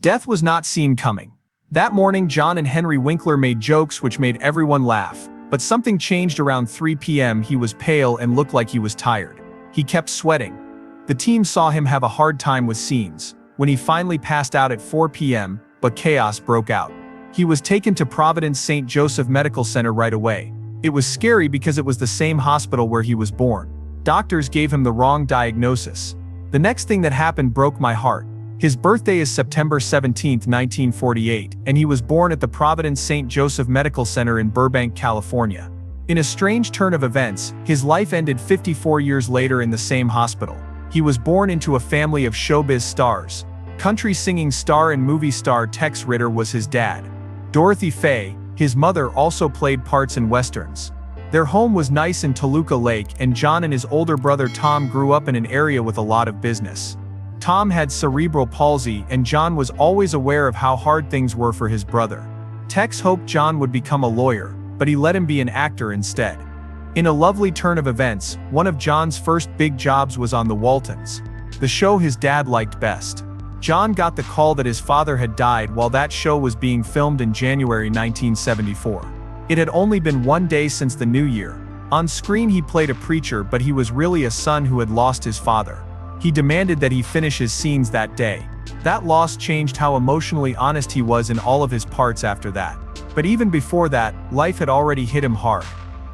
Death was not seen coming. That morning, John and Henry Winkler made jokes which made everyone laugh, but something changed around 3 p.m. He was pale and looked like he was tired. He kept sweating. The team saw him have a hard time with scenes. When he finally passed out at 4 p.m., but chaos broke out. He was taken to Providence St. Joseph Medical Center right away. It was scary because it was the same hospital where he was born. Doctors gave him the wrong diagnosis. The next thing that happened broke my heart. His birthday is September 17, 1948, and he was born at the Providence St. Joseph Medical Center in Burbank, California. In a strange turn of events, his life ended 54 years later in the same hospital. He was born into a family of showbiz stars. Country singing star and movie star Tex Ritter was his dad. Dorothy Faye, his mother, also played parts in westerns. Their home was nice in Toluca Lake, and John and his older brother Tom grew up in an area with a lot of business. Tom had cerebral palsy, and John was always aware of how hard things were for his brother. Tex hoped John would become a lawyer, but he let him be an actor instead. In a lovely turn of events, one of John's first big jobs was on The Waltons, the show his dad liked best. John got the call that his father had died while that show was being filmed in January 1974. It had only been one day since the new year. On screen he played a preacher, but he was really a son who had lost his father. He demanded that he finish his scenes that day. That loss changed how emotionally honest he was in all of his parts after that. But even before that, life had already hit him hard.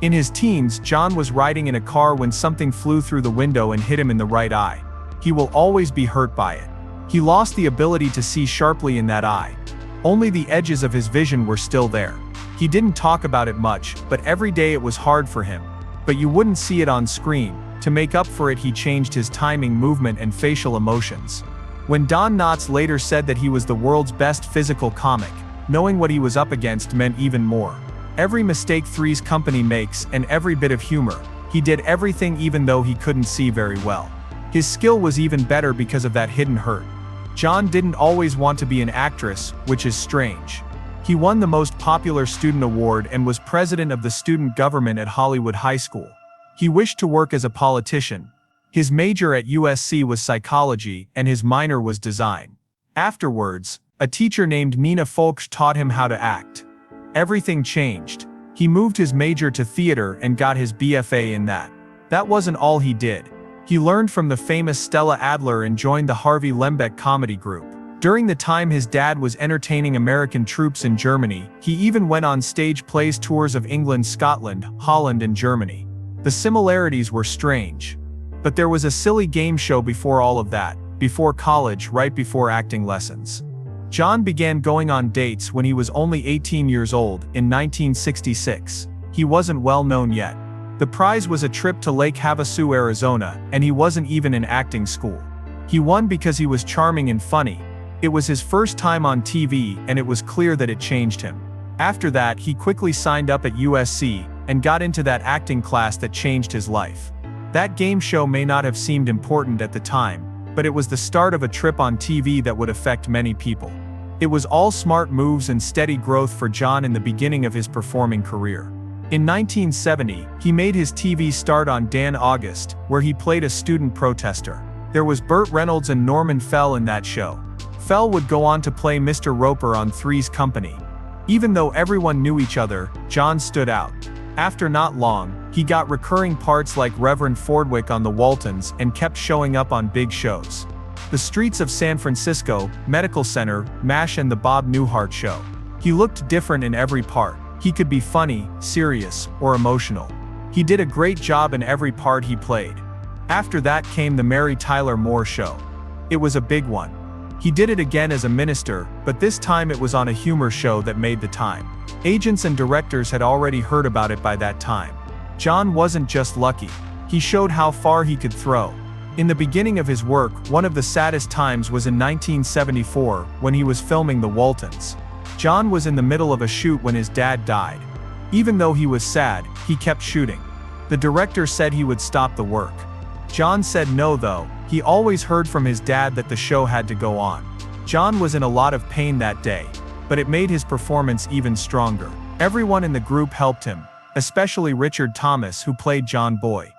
In his teens, John was riding in a car when something flew through the window and hit him in the right eye. He will always be hurt by it. He lost the ability to see sharply in that eye. Only the edges of his vision were still there. He didn't talk about it much, but every day it was hard for him. But you wouldn't see it on screen. To make up for it, he changed his timing, movement, and facial emotions. When Don Knotts later said that he was the world's best physical comic, knowing what he was up against meant even more. Every mistake Three's Company makes, and every bit of humor, he did everything even though he couldn't see very well. His skill was even better because of that hidden hurt. John didn't always want to be an actress, which is strange. He won the most popular student award and was president of the student government at Hollywood High School. He wished to work as a politician. His major at USC was psychology, and his minor was design. Afterwards, a teacher named Nina Folks taught him how to act. Everything changed. He moved his major to theater and got his BFA in that. That wasn't all he did. He learned from the famous Stella Adler and joined the Harvey Lembeck comedy group. During the time his dad was entertaining American troops in Germany, he even went on stage plays tours of England, Scotland, Holland, and Germany. The similarities were strange. But there was a silly game show before all of that, before college, right before acting lessons. John began going on dates when he was only 18 years old, in 1966. He wasn't well known yet. The prize was a trip to Lake Havasu, Arizona, and he wasn't even in acting school. He won because he was charming and funny. It was his first time on TV, and it was clear that it changed him. After that, he quickly signed up at USC, and got into that acting class that changed his life. That game show may not have seemed important at the time, but it was the start of a trip on TV that would affect many people. It was all smart moves and steady growth for John in the beginning of his performing career. In 1970, he made his TV start on Dan August, where he played a student protester. There was Burt Reynolds and Norman Fell in that show. Fell would go on to play Mr. Roper on Three's Company. Even though everyone knew each other, John stood out. After not long, he got recurring parts like Reverend Fordwick on The Waltons and kept showing up on big shows. The Streets of San Francisco, Medical Center, MASH, and The Bob Newhart Show. He looked different in every part. He could be funny, serious, or emotional. He did a great job in every part he played. After that came The Mary Tyler Moore Show. It was a big one. He did it again as a minister, but this time it was on a humor show that made the time. Agents and directors had already heard about it by that time. John wasn't just lucky. He showed how far he could throw. In the beginning of his work, one of the saddest times was in 1974, when he was filming The Waltons. John was in the middle of a shoot when his dad died. Even though he was sad, he kept shooting. The director said he would stop the work. John said no though. He always heard from his dad that the show had to go on. John was in a lot of pain that day, but it made his performance even stronger. Everyone in the group helped him, especially Richard Thomas, who played John Boy.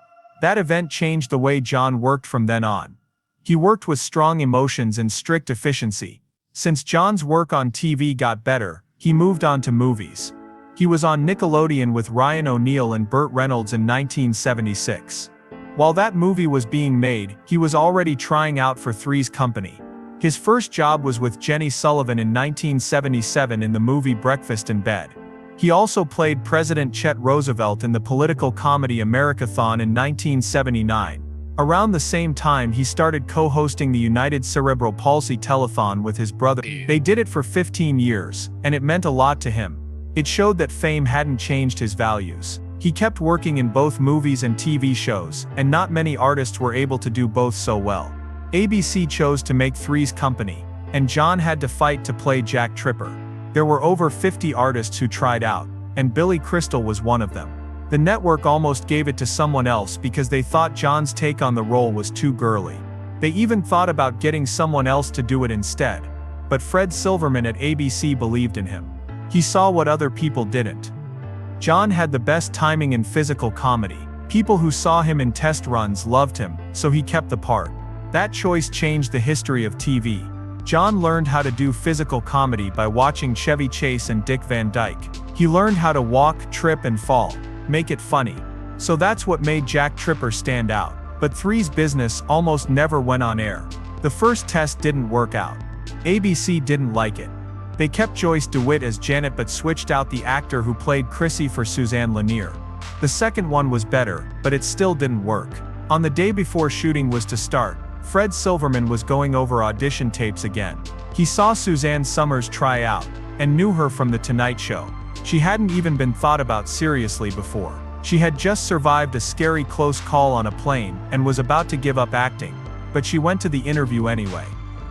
That event changed the way John worked from then on. He worked with strong emotions and strict efficiency. Since John's work on TV got better, he moved on to movies. He was on Nickelodeon with Ryan O'Neal and Burt Reynolds in 1976. While that movie was being made, he was already trying out for Three's Company. His first job was with Jenny Sullivan in 1977 in the movie Breakfast in Bed. He also played President Chet Roosevelt in the political comedy Americathon in 1979. Around the same time he started co-hosting the United Cerebral Palsy Telethon with his brother. They did it for 15 years, and it meant a lot to him. It showed that fame hadn't changed his values. He kept working in both movies and TV shows, and not many artists were able to do both so well. ABC chose to make Three's Company, and John had to fight to play Jack Tripper. There were over 50 artists who tried out, and Billy Crystal was one of them. The network almost gave it to someone else because they thought John's take on the role was too girly. They even thought about getting someone else to do it instead. But Fred Silverman at ABC believed in him. He saw what other people didn't. John had the best timing in physical comedy. People who saw him in test runs loved him, so he kept the part. That choice changed the history of TV. John learned how to do physical comedy by watching Chevy Chase and Dick Van Dyke. He learned how to walk, trip and fall. Make it funny. So that's what made Jack Tripper stand out. But Three's business almost never went on air. The first test didn't work out. ABC didn't like it. They kept Joyce DeWitt as Janet but switched out the actor who played Chrissy for Suzanne Lanier. The second one was better, but it still didn't work. On the day before shooting was to start, Fred Silverman was going over audition tapes again. He saw Suzanne Summers try out, and knew her from The Tonight Show. She hadn't even been thought about seriously before. She had just survived a scary close call on a plane, and was about to give up acting. But she went to the interview anyway.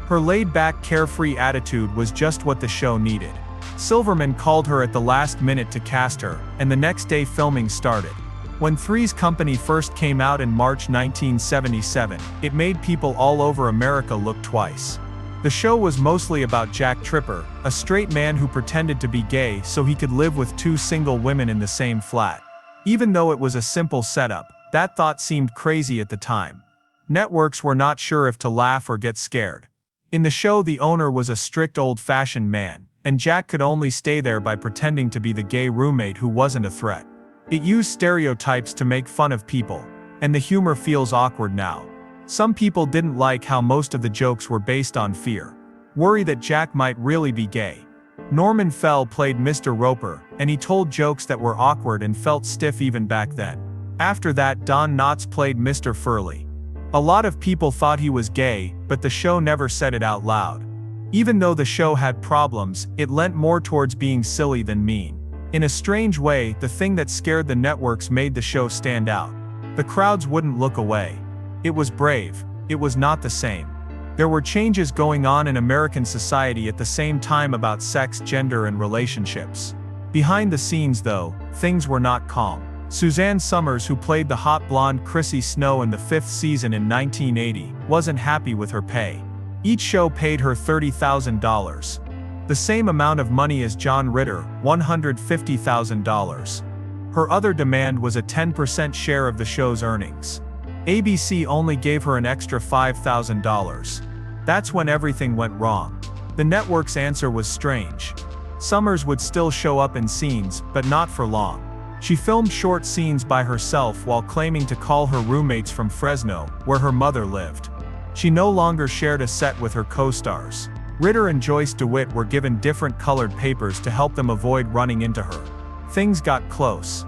Her laid-back, carefree attitude was just what the show needed. Silverman called her at the last minute to cast her, and the next day filming started. When Three's Company first came out in March 1977, it made people all over America look twice. The show was mostly about Jack Tripper, a straight man who pretended to be gay so he could live with two single women in the same flat. Even though it was a simple setup, that thought seemed crazy at the time. Networks were not sure if to laugh or get scared. In the show, the owner was a strict old-fashioned man, and Jack could only stay there by pretending to be the gay roommate who wasn't a threat. It used stereotypes to make fun of people, and the humor feels awkward now. Some people didn't like how most of the jokes were based on fear. Worry that Jack might really be gay. Norman Fell played Mr. Roper, and he told jokes that were awkward and felt stiff even back then. After that, Don Knotts played Mr. Furley. A lot of people thought he was gay, but the show never said it out loud. Even though the show had problems, it lent more towards being silly than mean. In a strange way, the thing that scared the networks made the show stand out. The crowds wouldn't look away. It was brave. It was not the same. There were changes going on in American society at the same time about sex, gender, and relationships. Behind the scenes, though, things were not calm. Suzanne Summers, who played the hot blonde Chrissy Snow in the 5th season in 1980, wasn't happy with her pay. Each show paid her $30,000. The same amount of money as John Ritter, $150,000. Her other demand was a 10% share of the show's earnings. ABC only gave her an extra $5,000. That's when everything went wrong. The network's answer was strange. Summers would still show up in scenes, but not for long. She filmed short scenes by herself while claiming to call her roommates from Fresno, where her mother lived. She no longer shared a set with her co-stars. Ritter and Joyce DeWitt were given different colored papers to help them avoid running into her. Things got close.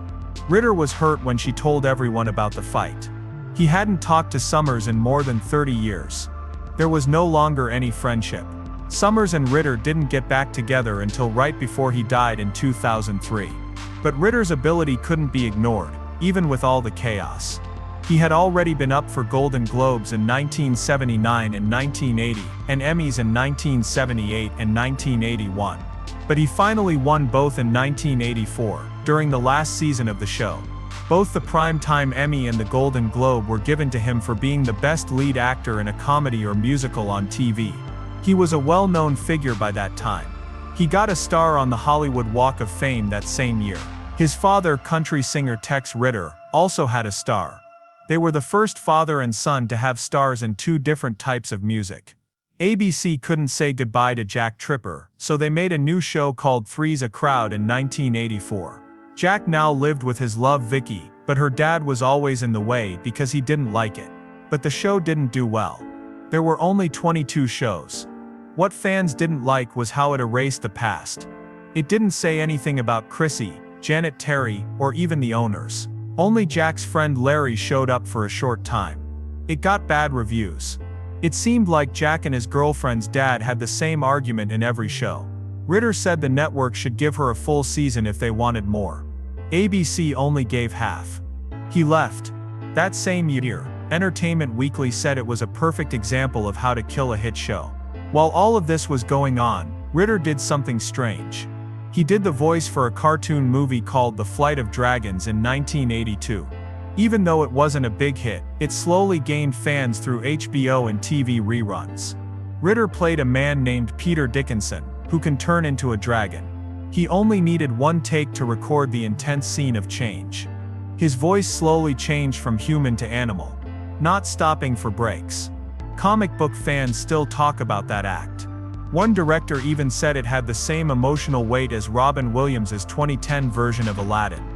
Ritter was hurt when she told everyone about the fight. He hadn't talked to Summers in more than 30 years. There was no longer any friendship. Summers and Ritter didn't get back together until right before he died in 2003. But Ritter's ability couldn't be ignored, even with all the chaos. He had already been up for Golden Globes in 1979 and 1980, and Emmys in 1978 and 1981. But he finally won both in 1984, during the last season of the show. Both the Primetime Emmy and the Golden Globe were given to him for being the best lead actor in a comedy or musical on TV. He was a well-known figure by that time. He got a star on the Hollywood Walk of Fame that same year. His father, country singer Tex Ritter, also had a star. They were the first father and son to have stars in two different types of music. ABC couldn't say goodbye to Jack Tripper, so they made a new show called Three's a Crowd in 1984. Jack now lived with his love Vicky, but her dad was always in the way because he didn't like it. But the show didn't do well. There were only 22 shows. What fans didn't like was how it erased the past. It didn't say anything about Chrissy, Janet Terry, or even the owners. Only Jack's friend Larry showed up for a short time. It got bad reviews. It seemed like Jack and his girlfriend's dad had the same argument in every show. Ritter said the network should give her a full season if they wanted more. ABC only gave half. He left. That same year, Entertainment Weekly said it was a perfect example of how to kill a hit show. While all of this was going on, Ritter did something strange. He did the voice for a cartoon movie called The Flight of Dragons in 1982. Even though it wasn't a big hit, it slowly gained fans through HBO and TV reruns. Ritter played a man named Peter Dickinson, who can turn into a dragon. He only needed one take to record the intense scene of change. His voice slowly changed from human to animal, not stopping for breaks. Comic book fans still talk about that act. One director even said it had the same emotional weight as Robin Williams' 2010 version of Aladdin.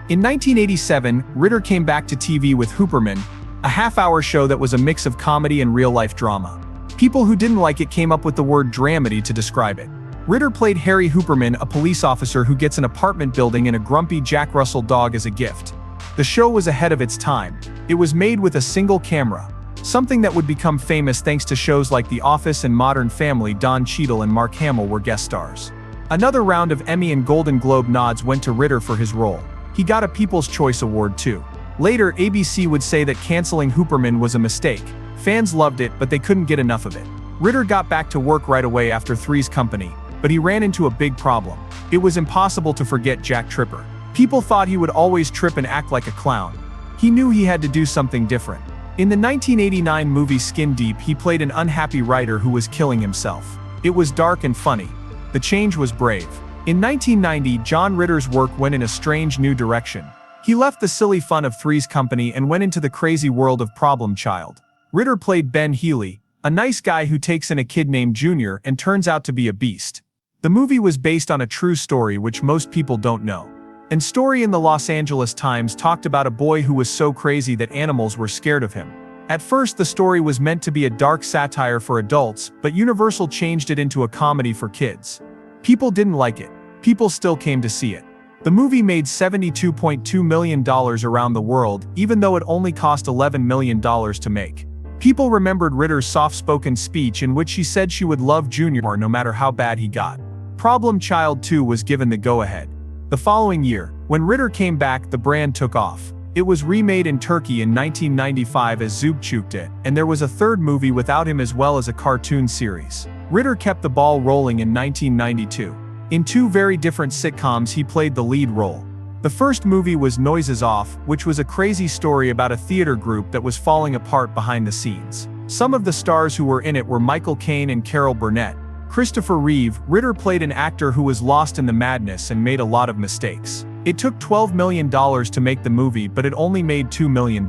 In 1987, Ritter came back to TV with Hooperman, a half-hour show that was a mix of comedy and real-life drama. People who didn't like it came up with the word dramedy to describe it. Ritter played Harry Hooperman, a police officer who gets an apartment building and a grumpy Jack Russell dog as a gift. The show was ahead of its time. It was made with a single camera, something that would become famous thanks to shows like The Office and Modern Family. Don Cheadle and Mark Hamill were guest stars. Another round of Emmy and Golden Globe nods went to Ritter for his role. He got a People's Choice Award too. Later, ABC would say that canceling Hooperman was a mistake. Fans loved it, but they couldn't get enough of it. Ritter got back to work right away after Three's Company, but he ran into a big problem. It was impossible to forget Jack Tripper. People thought he would always trip and act like a clown. He knew he had to do something different. In the 1989 movie Skin Deep, he played an unhappy writer who was killing himself. It was dark and funny. The change was brave. In 1990, John Ritter's work went in a strange new direction. He left the silly fun of Three's Company and went into the crazy world of Problem Child. Ritter played Ben Healy, a nice guy who takes in a kid named Junior and turns out to be a beast. The movie was based on a true story which most people don't know. An story in the Los Angeles Times talked about a boy who was so crazy that animals were scared of him. At first, the story was meant to be a dark satire for adults, but Universal changed it into a comedy for kids. People didn't like it. People still came to see it. The movie made $72.2 million around the world, even though it only cost $11 million to make. People remembered Ritter's soft-spoken speech in which she said she would love Junior no matter how bad he got. Problem Child 2 was given the go-ahead. The following year, when Ritter came back, the brand took off. It was remade in Turkey in 1995 as Zubçukta, and there was a third movie without him as well as a cartoon series. Ritter kept the ball rolling in 1992. In two very different sitcoms he played the lead role. The first movie was Noises Off, which was a crazy story about a theater group that was falling apart behind the scenes. Some of the stars who were in it were Michael Caine and Carol Burnett. Christopher Reeve. Ritter played an actor who was lost in the madness and made a lot of mistakes. It took $12 million to make the movie, but it only made $2 million.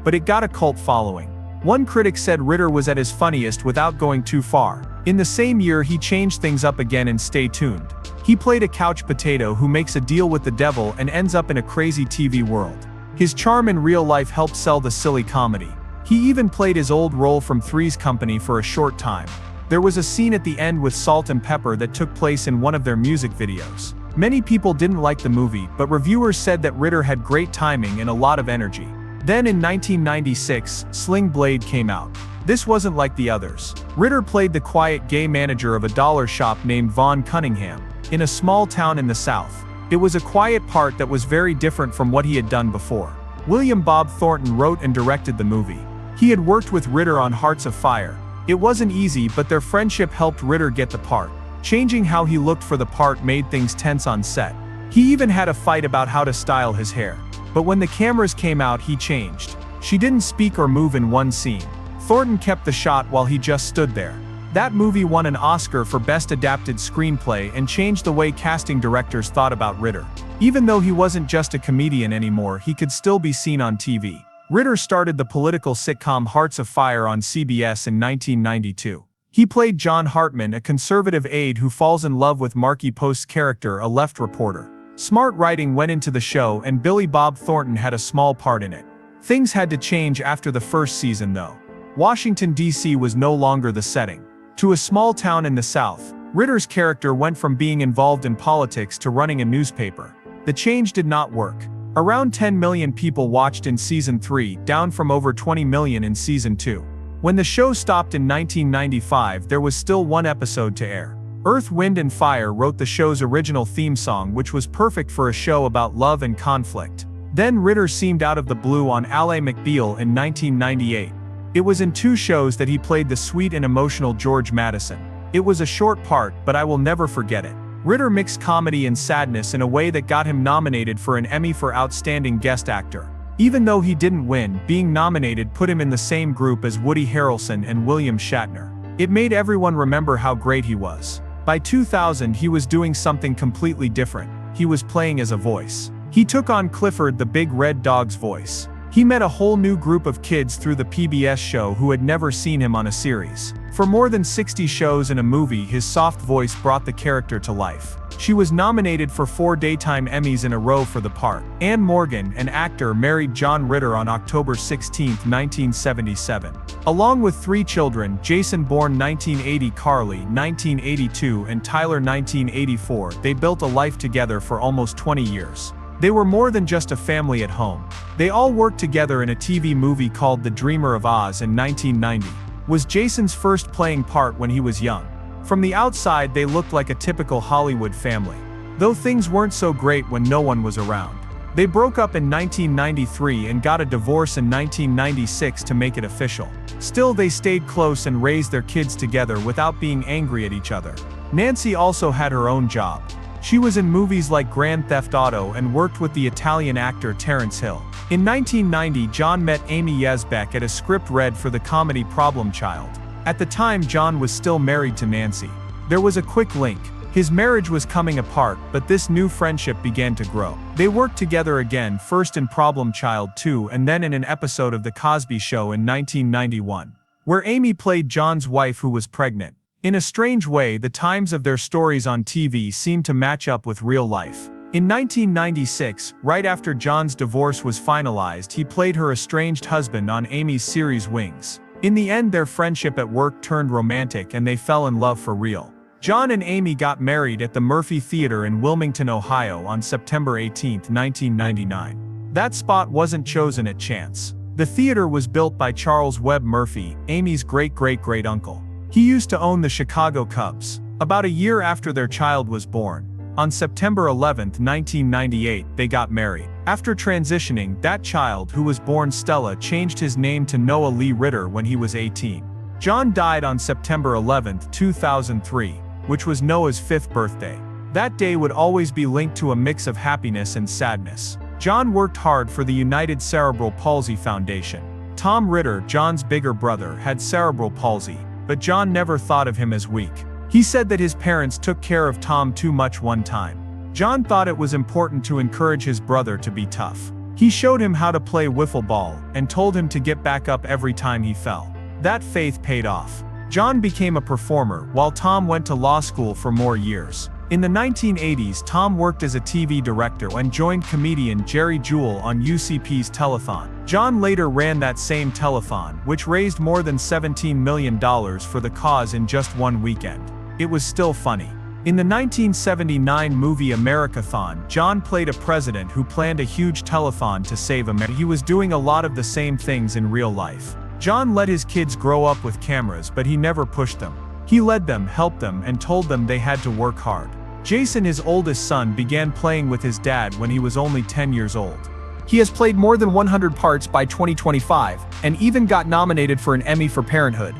But it got a cult following. One critic said Ritter was at his funniest without going too far. In the same year he changed things up again in Stay Tuned. He played a couch potato who makes a deal with the devil and ends up in a crazy TV world. His charm in real life helped sell the silly comedy. He even played his old role from Three's Company for a short time. There was a scene at the end with Salt and Pepper that took place in one of their music videos. Many people didn't like the movie, but reviewers said that Ritter had great timing and a lot of energy. Then in 1996, Sling Blade came out. This wasn't like the others. Ritter played the quiet gay manager of a dollar shop named Vaughn Cunningham, in a small town in the South. It was a quiet part that was very different from what he had done before. William Bob Thornton wrote and directed the movie. He had worked with Ritter on Hearts of Fire. It wasn't easy, but their friendship helped Ritter get the part. Changing how he looked for the part made things tense on set. He even had a fight about how to style his hair. But when the cameras came out, he changed. She didn't speak or move in one scene. Thornton kept the shot while he just stood there. That movie won an Oscar for Best Adapted Screenplay and changed the way casting directors thought about Ritter. Even though he wasn't just a comedian anymore, he could still be seen on TV. Ritter started the political sitcom Hearts of Fire on CBS in 1992. He played John Hartman, a conservative aide who falls in love with Marky Post's character, a left reporter. Smart writing went into the show and Billy Bob Thornton had a small part in it. Things had to change after the first season though. Washington, D.C. was no longer the setting. To a small town in the South, Ritter's character went from being involved in politics to running a newspaper. The change did not work. Around 10 million people watched in Season 3, down from over 20 million in Season 2. When the show stopped in 1995, there was still one episode to air. Earth, Wind and Fire wrote the show's original theme song, which was perfect for a show about love and conflict. Then Ritter seemed out of the blue on Ally McBeal in 1998. It was in 2 shows that he played the sweet and emotional George Madison. It was a short part, but I will never forget it. Ritter mixed comedy and sadness in a way that got him nominated for an Emmy for Outstanding Guest Actor. Even though he didn't win, being nominated put him in the same group as Woody Harrelson and William Shatner. It made everyone remember how great he was. By 2000 he was doing something completely different. He was playing as a voice. He took on Clifford the Big Red Dog's voice. He met a whole new group of kids through the PBS show who had never seen him on a series. For more than 60 shows and a movie, his soft voice brought the character to life. She was nominated for 4 Daytime Emmys in a row for the part. Ann Morgan, an actor, married John Ritter on October 16, 1977. Along with 3 children, Jason born 1980, Carly 1982 and Tyler 1984, they built a life together for almost 20 years. They were more than just a family at home. They all worked together in a TV movie called The Dreamer of Oz in 1990. Was Jason's first playing part when he was young. From the outside they looked like a typical Hollywood family. Though things weren't so great when no one was around. They broke up in 1993 and got a divorce in 1996 to make it official. Still, they stayed close and raised their kids together without being angry at each other. Nancy also had her own job. She was in movies like Grand Theft Auto and worked with the Italian actor Terence Hill. In 1990, John met Amy Yesbeck at a script read for the comedy Problem Child. At the time, John was still married to Nancy. There was a quick link. His marriage was coming apart, but this new friendship began to grow. They worked together again, first in Problem Child 2 and then in an episode of The Cosby Show in 1991, where Amy played John's wife who was pregnant. In a strange way, the times of their stories on TV seemed to match up with real life. In 1996, right after John's divorce was finalized, he played her estranged husband on Amy's series Wings. In the end, their friendship at work turned romantic and they fell in love for real. John and Amy got married at the Murphy Theater in Wilmington, Ohio on September 18, 1999. That spot wasn't chosen at chance. The theater was built by Charles Webb Murphy, Amy's great-great-great-uncle. He used to own the Chicago Cubs. About a year after their child was born, on September 11, 1998, they got married. After transitioning, that child, who was born Stella, changed his name to Noah Lee Ritter when he was 18. John died on September 11, 2003, which was Noah's 5th birthday. That day would always be linked to a mix of happiness and sadness. John worked hard for the United Cerebral Palsy Foundation. Tom Ritter, John's bigger brother, had cerebral palsy, but John never thought of him as weak. He said that his parents took care of Tom too much one time. John thought it was important to encourage his brother to be tough. He showed him how to play wiffle ball and told him to get back up every time he fell. That faith paid off. John became a performer while Tom went to law school for more years. In the 1980s, Tom worked as a TV director and joined comedian Jerry Jewell on UCP's telethon. John later ran that same telethon, which raised more than $17 million for the cause in just one weekend. It was still funny. In the 1979 movie Americathon, John played a president who planned a huge telethon to save America. He was doing a lot of the same things in real life. John let his kids grow up with cameras, but he never pushed them. He led them, helped them, and told them they had to work hard. Jason, his oldest son, began playing with his dad when he was only 10 years old. He has played more than 100 parts by 2025, and even got nominated for an Emmy for Parenthood.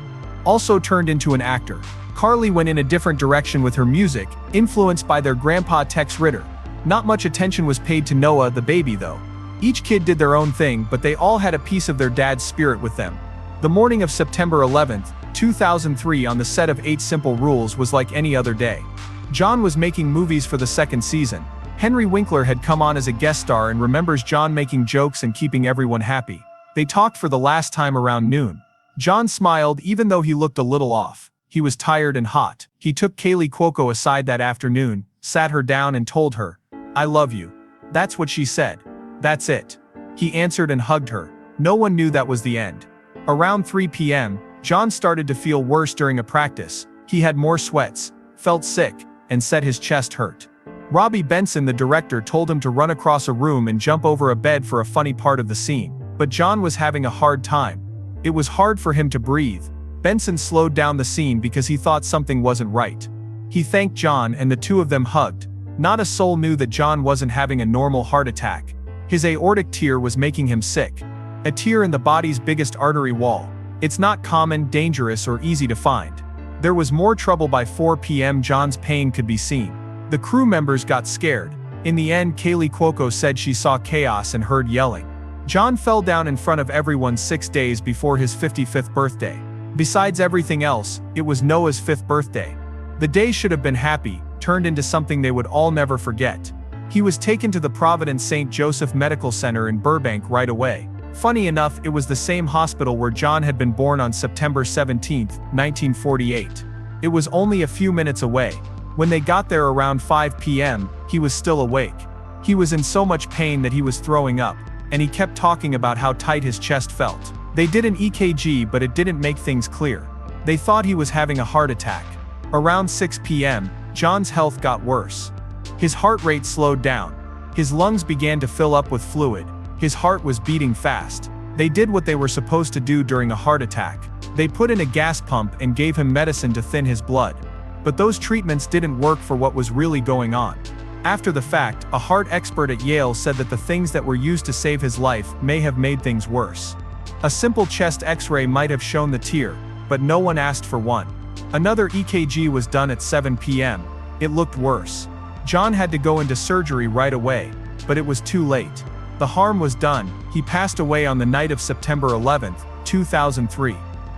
Also turned into an actor. Carly went in a different direction with her music, influenced by their grandpa Tex Ritter. Not much attention was paid to Noah the baby though. Each kid did their own thing, but they all had a piece of their dad's spirit with them. The morning of September 11, 2003 on the set of 8 Simple Rules was like any other day. John was making movies for the 2nd season. Henry Winkler had come on as a guest star and remembers John making jokes and keeping everyone happy. They talked for the last time around noon. John smiled even though he looked a little off. He was tired and hot. He took Kaylee Cuoco aside that afternoon, sat her down and told her, "I love you." That's what she said. "That's it." He answered and hugged her. No one knew that was the end. Around 3 p.m., John started to feel worse during a practice. He had more sweats, felt sick, and said his chest hurt. Robbie Benson, the director, told him to run across a room and jump over a bed for a funny part of the scene. But John was having a hard time. It was hard for him to breathe. Benson slowed down the scene because he thought something wasn't right. He thanked John and the two of them hugged. Not a soul knew that John wasn't having a normal heart attack. His aortic tear was making him sick. A tear in the body's biggest artery wall. It's not common, dangerous, or easy to find. There was more trouble. By 4 p.m. John's pain could be seen. The crew members got scared. In the end, Kaylee Cuoco said she saw chaos and heard yelling. John fell down in front of everyone 6 days before his 55th birthday. Besides everything else, it was Noah's 5th birthday. The day should have been happy, turned into something they would all never forget. He was taken to the Providence St. Joseph Medical Center in Burbank right away. Funny enough, it was the same hospital where John had been born on September 17, 1948. It was only a few minutes away. When they got there around 5 p.m., he was still awake. He was in so much pain that he was throwing up, and he kept talking about how tight his chest felt. They did an EKG, but it didn't make things clear. They thought he was having a heart attack. Around 6 p.m., John's health got worse. His heart rate slowed down. His lungs began to fill up with fluid. His heart was beating fast. They did what they were supposed to do during a heart attack. They put in a gas pump and gave him medicine to thin his blood. But those treatments didn't work for what was really going on. After the fact, a heart expert at Yale said that the things that were used to save his life may have made things worse. A simple chest X-ray might have shown the tear, but no one asked for one. Another EKG was done at 7 p.m. It looked worse. John had to go into surgery right away, but it was too late. The harm was done. He passed away on the night of September 11, 2003.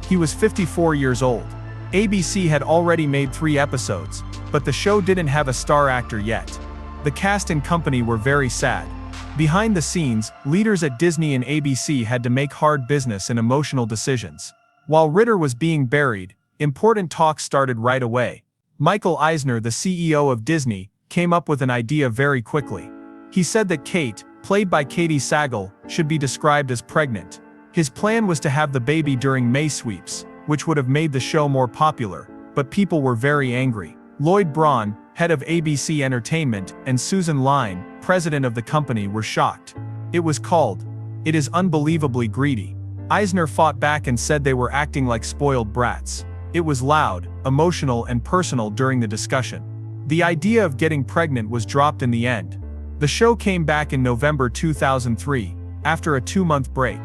He was 54 years old. ABC had already made 3 episodes, but the show didn't have a star actor yet. The cast and company were very sad. Behind the scenes, leaders at Disney and ABC had to make hard business and emotional decisions. While Ritter was being buried, important talks started right away. Michael Eisner, the CEO of Disney, came up with an idea very quickly. He said that Kate, played by Katie Sagal, should be described as pregnant. His plan was to have the baby during May sweeps, which would have made the show more popular, but people were very angry. Lloyd Braun, head of ABC Entertainment, and Susan Lyne, president of the company, were shocked. It was called, "It is unbelievably greedy." Eisner fought back and said they were acting like spoiled brats. It was loud, emotional, and personal during the discussion. The idea of getting pregnant was dropped in the end. The show came back in November 2003, after a 2-month break.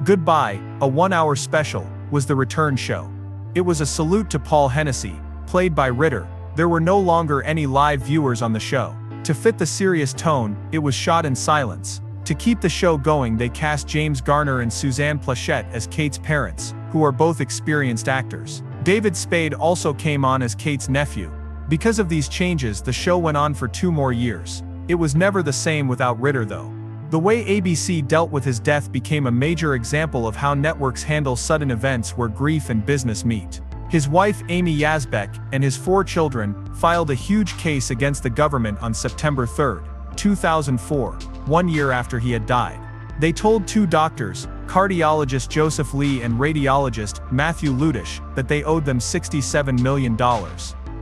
Goodbye, a 1-hour special, was the return show. It was a salute to Paul Hennessy, played by Ritter. There were no longer any live viewers on the show. To fit the serious tone, it was shot in silence. To keep the show going, they cast James Garner and Suzanne Plachette as Kate's parents, who are both experienced actors. David Spade also came on as Kate's nephew. Because of these changes, the show went on for 2 more years. It was never the same without Ritter though. The way ABC dealt with his death became a major example of how networks handle sudden events where grief and business meet. His wife Amy Yazbek and his 4 children filed a huge case against the government on September 3, 2004, 1 year after he had died. They told 2 doctors, cardiologist Joseph Lee and radiologist Matthew Ludish, that they owed them $67 million.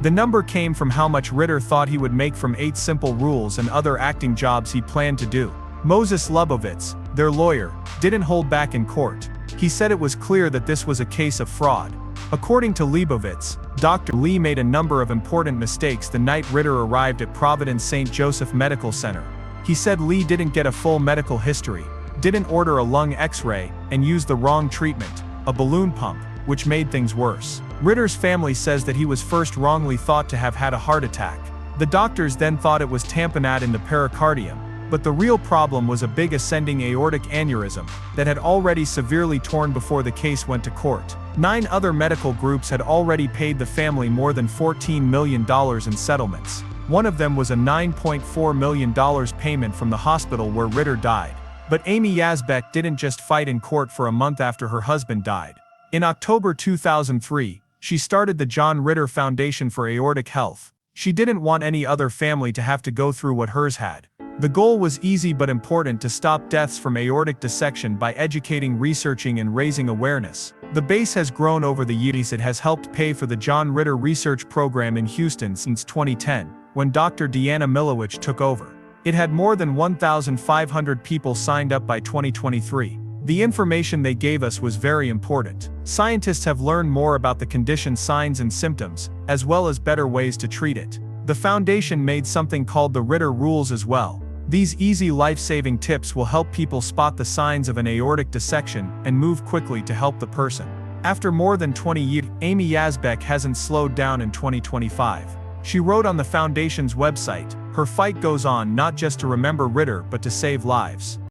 The number came from how much Ritter thought he would make from 8 Simple Rules and other acting jobs he planned to do. Moses Lebovitz, their lawyer, didn't hold back in court. He said it was clear that this was a case of fraud. According to Lebovitz, Dr. Lee made a number of important mistakes the night Ritter arrived at Providence St. Joseph Medical Center. He said Lee didn't get a full medical history, didn't order a lung X-ray, and used the wrong treatment, a balloon pump, which made things worse. Ritter's family says that he was first wrongly thought to have had a heart attack. The doctors then thought it was tamponade in the pericardium, but the real problem was a big ascending aortic aneurysm that had already severely torn before the case went to court. 9 other medical groups had already paid the family more than $14 million in settlements. One of them was a $9.4 million payment from the hospital where Ritter died. But Amy Yazbek didn't just fight in court for a month after her husband died. In October 2003, She started the John Ritter Foundation for Aortic Health. She didn't want any other family to have to go through what hers had. The goal was easy but important: to stop deaths from aortic dissection by educating, researching, and raising awareness. The base has grown over the years. It has helped pay for the John Ritter Research Program in Houston since 2010, when Dr. Deanna Milowich took over. It had more than 1,500 people signed up by 2023. The information they gave us was very important. Scientists have learned more about the condition's signs and symptoms, as well as better ways to treat it. The foundation made something called the Ritter Rules as well. These easy life-saving tips will help people spot the signs of an aortic dissection and move quickly to help the person. After more than 20 years, Amy Yazbek hasn't slowed down in 2025. She wrote on the foundation's website, "Her fight goes on, not just to remember Ritter but to save lives."